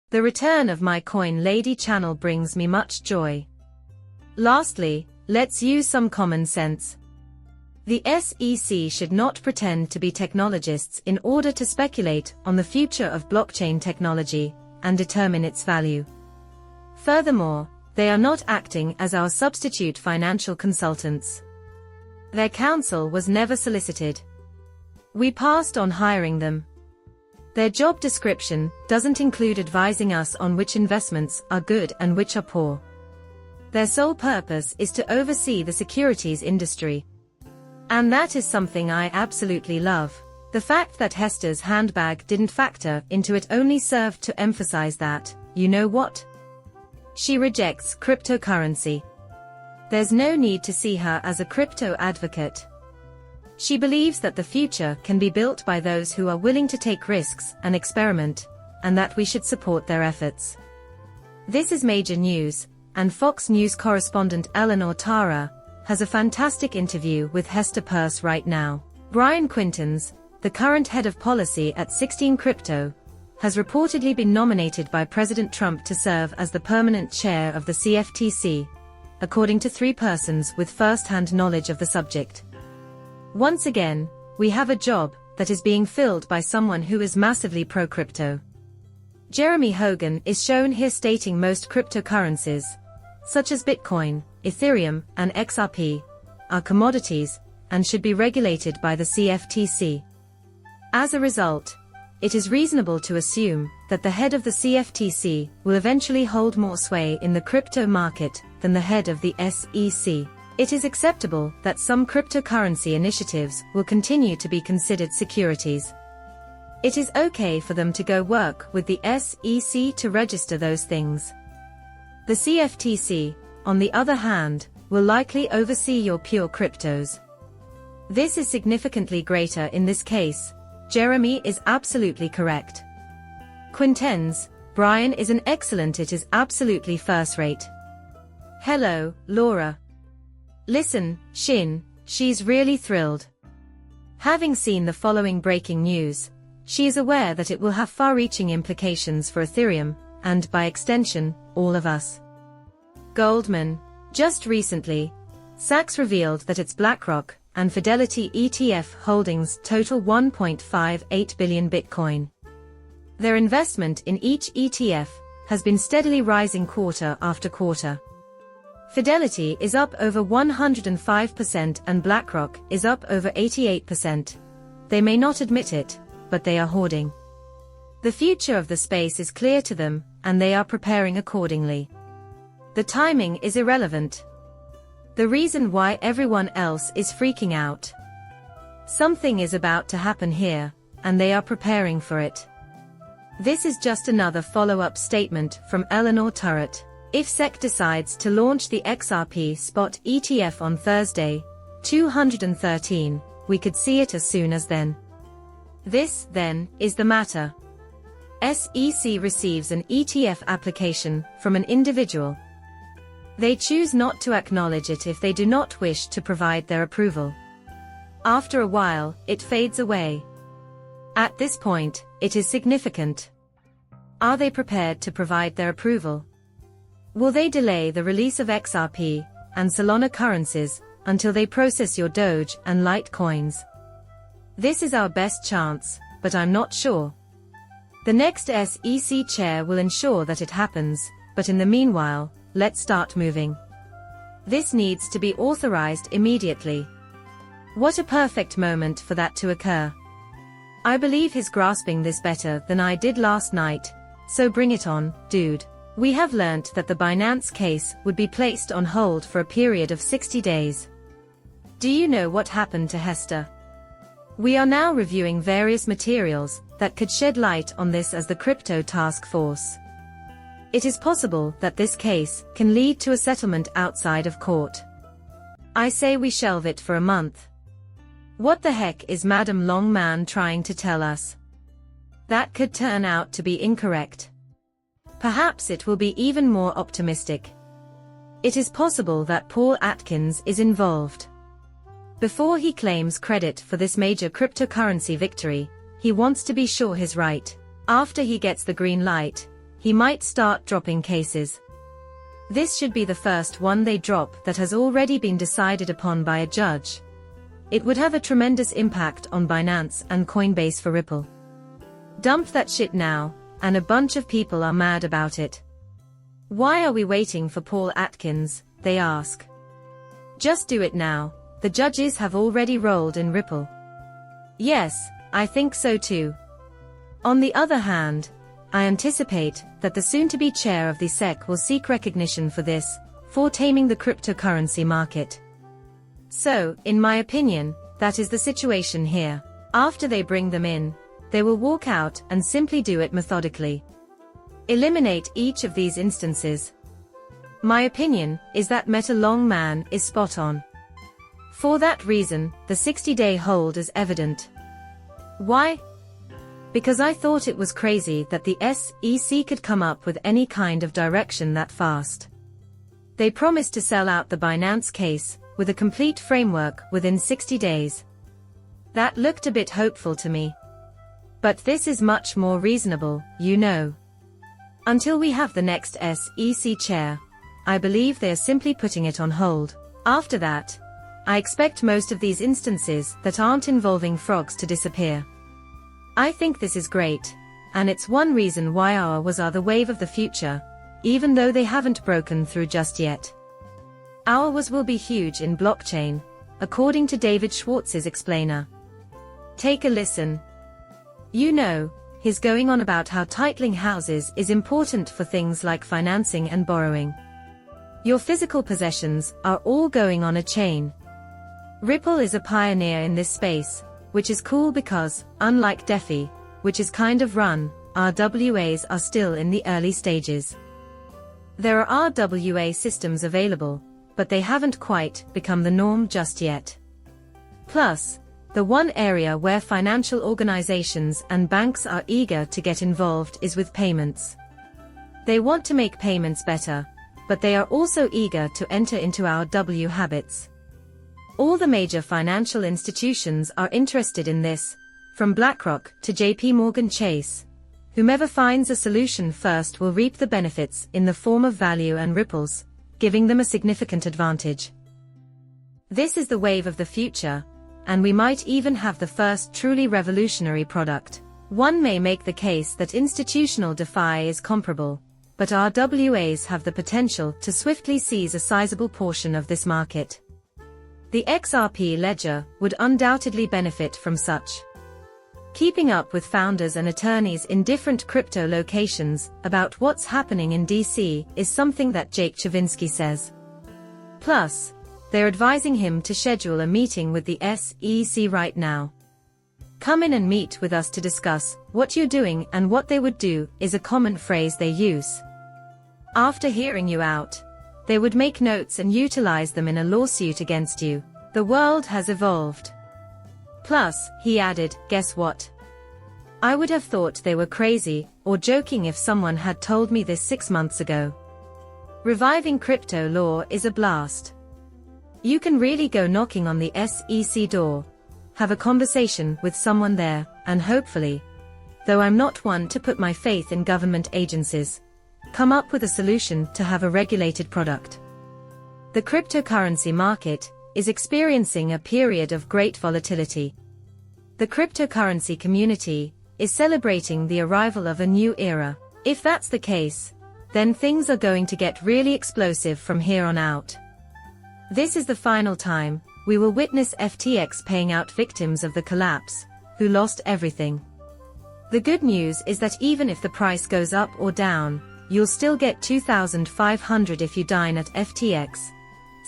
The return of my Coin Lady channel brings me much joy. Lastly, let's use some common sense. The SEC should not pretend to be technologists in order to speculate on the future of blockchain technology and determine its value. Furthermore, they are not acting as our substitute financial consultants. Their counsel was never solicited. We passed on hiring them. Their job description doesn't include advising us on which investments are good and which are poor. Their sole purpose is to oversee the securities industry. And that is something I absolutely love. The fact that Hester's handbag didn't factor into it only served to emphasize that, you know what? She rejects cryptocurrency. There's no need to see her as a crypto advocate. She believes that the future can be built by those who are willing to take risks and experiment, and that we should support their efforts. This is major news, and Fox News correspondent Eleanor Tara has a fantastic interview with Hester Peirce right now. Brian Quintens, the current head of policy at 16 Crypto, has reportedly been nominated by President Trump to serve as the permanent chair of the CFTC, according to 3 persons with first-hand knowledge of the subject. Once again, we have a job that is being filled by someone who is massively pro-crypto. Jeremy Hogan is shown here stating most cryptocurrencies, such as Bitcoin, Ethereum, and XRP, are commodities and should be regulated by the CFTC. As a result, it is reasonable to assume that the head of the CFTC will eventually hold more sway in the crypto market than the head of the SEC. It is acceptable that some cryptocurrency initiatives will continue to be considered securities. It is okay for them to go work with the SEC to register those things. The CFTC, on the other hand, will likely oversee your pure cryptos. This is significantly greater in this case. Jeremy is absolutely correct. Quintens, Brian is an excellent, it is absolutely first rate. Hello, Laura. Listen, Shin, she's really thrilled. Having seen the following breaking news, she is aware that it will have far-reaching implications for Ethereum, and by extension, all of us. Goldman, just recently, Sachs revealed that its BlackRock and Fidelity ETF holdings total 1.58 billion Bitcoin. Their investment in each ETF has been steadily rising quarter after quarter. Fidelity is up over 105% and BlackRock is up over 88%. They may not admit it, but they are hoarding. The future of the space is clear to them, and they are preparing accordingly. The timing is irrelevant. The reason why everyone else is freaking out. Something is about to happen here, and they are preparing for it. This is just another follow-up statement from Eleanor Turret. If SEC decides to launch the XRP spot ETF on Thursday, 213, we could see it as soon as then. This, then, is the matter. SEC receives an ETF application from an individual. They choose not to acknowledge it if they do not wish to provide their approval. After a while, it fades away. At this point, it is significant. Are they prepared to provide their approval? Will they delay the release of XRP and Solana currencies until they process your Doge and Litecoins? This is our best chance, but I'm not sure. The next SEC chair will ensure that it happens, but in the meanwhile, let's start moving. This needs to be authorized immediately. What a perfect moment for that to occur. I believe he's grasping this better than I did last night, so bring it on, dude. We have learnt that the Binance case would be placed on hold for a period of 60 days. Do you know what happened to Hester? We are now reviewing various materials that could shed light on this as the Crypto Task Force. It is possible that this case can lead to a settlement outside of court. I say we shelve it for a month. What the heck is Madam Longman trying to tell us? That could turn out to be incorrect. Perhaps it will be even more optimistic. It is possible that Paul Atkins is involved. Before he claims credit for this major cryptocurrency victory, he wants to be sure he's right. After he gets the green light, he might start dropping cases. This should be the first one they drop that has already been decided upon by a judge. It would have a tremendous impact on Binance and Coinbase for Ripple. Dump that shit now, and a bunch of people are mad about it. Why are we waiting for Paul Atkins, they ask. Just do it now, the judges have already rolled in Ripple. Yes, I think so too. On the other hand, I anticipate that the soon-to-be chair of the SEC will seek recognition for this, for taming the cryptocurrency market. So, in my opinion, that is the situation here. After they bring them in, they will walk out and simply do it methodically. Eliminate each of these instances. My opinion is that Meta Long Man is spot on. For that reason, the 60-day hold is evident. Why? Because I thought it was crazy that the SEC could come up with any kind of direction that fast. They promised to sell out the Binance case, with a complete framework within 60 days. That looked a bit hopeful to me. But this is much more reasonable, you know. Until we have the next SEC chair, I believe they are simply putting it on hold. After that, I expect most of these instances that aren't involving frogs to disappear. I think this is great, and it's one reason why ours are the wave of the future, even though they haven't broken through just yet. Ours will be huge in blockchain, according to David Schwartz's explainer. Take a listen. You know, he's going on about how titling houses is important for things like financing and borrowing. Your physical possessions are all going on a chain. Ripple is a pioneer in this space, which is cool because, unlike DeFi, which is kind of run, RWAs are still in the early stages. There are RWA systems available, but they haven't quite become the norm just yet. Plus, the one area where financial organizations and banks are eager to get involved is with payments. They want to make payments better, but they are also eager to enter into our W habits. All the major financial institutions are interested in this, from BlackRock to JP Morgan Chase. Whomever finds a solution first will reap the benefits in the form of value and ripples, giving them a significant advantage. This is the wave of the future, and we might even have the first truly revolutionary product. One may make the case that institutional DeFi is comparable, but RWAs have the potential to swiftly seize a sizable portion of this market. The XRP ledger would undoubtedly benefit from such. Keeping up with founders and attorneys in different crypto locations about what's happening in DC is something that Jake Chavinsky says. Plus, they're advising him to schedule a meeting with the SEC right now. Come in and meet with us to discuss what you're doing and what they would do is a common phrase they use. After hearing you out, they would make notes and utilize them in a lawsuit against you. The world has evolved. Plus, he added, guess what? I would have thought they were crazy or joking if someone had told me this 6 months ago. Reviving crypto law is a blast. You can really go knocking on the SEC door, have a conversation with someone there, and hopefully, though I'm not one to put my faith in government agencies, come up with a solution to have a regulated product. The cryptocurrency market is experiencing a period of great volatility. The cryptocurrency community is celebrating the arrival of a new era. If that's the case, then things are going to get really explosive from here on out. This is the final time we will witness FTX paying out victims of the collapse, who lost everything. The good news is that even if the price goes up or down, you'll still get $2,500 if you dine at FTX,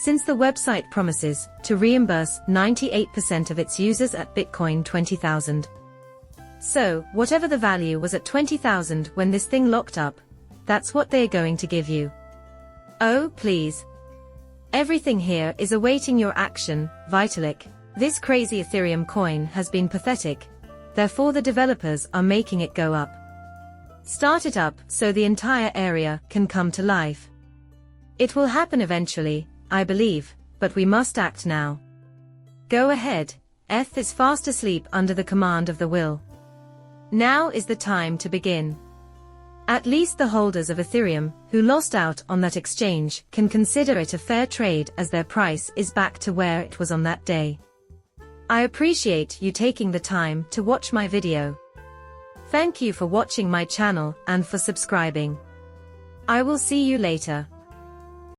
since the website promises to reimburse 98% of its users at Bitcoin 20,000. So, whatever the value was at 20,000 when this thing locked up, that's what they're going to give you. Oh, please. Everything here is awaiting your action, Vitalik. This crazy Ethereum coin has been pathetic, therefore the developers are making it go up. Start it up so the entire area can come to life. It will happen eventually, I believe, but we must act now. Go ahead, ETH is fast asleep under the command of the will. Now is the time to begin. At least the holders of Ethereum, who lost out on that exchange, can consider it a fair trade as their price is back to where it was on that day. I appreciate you taking the time to watch my video. Thank you for watching my channel and for subscribing. I will see you later.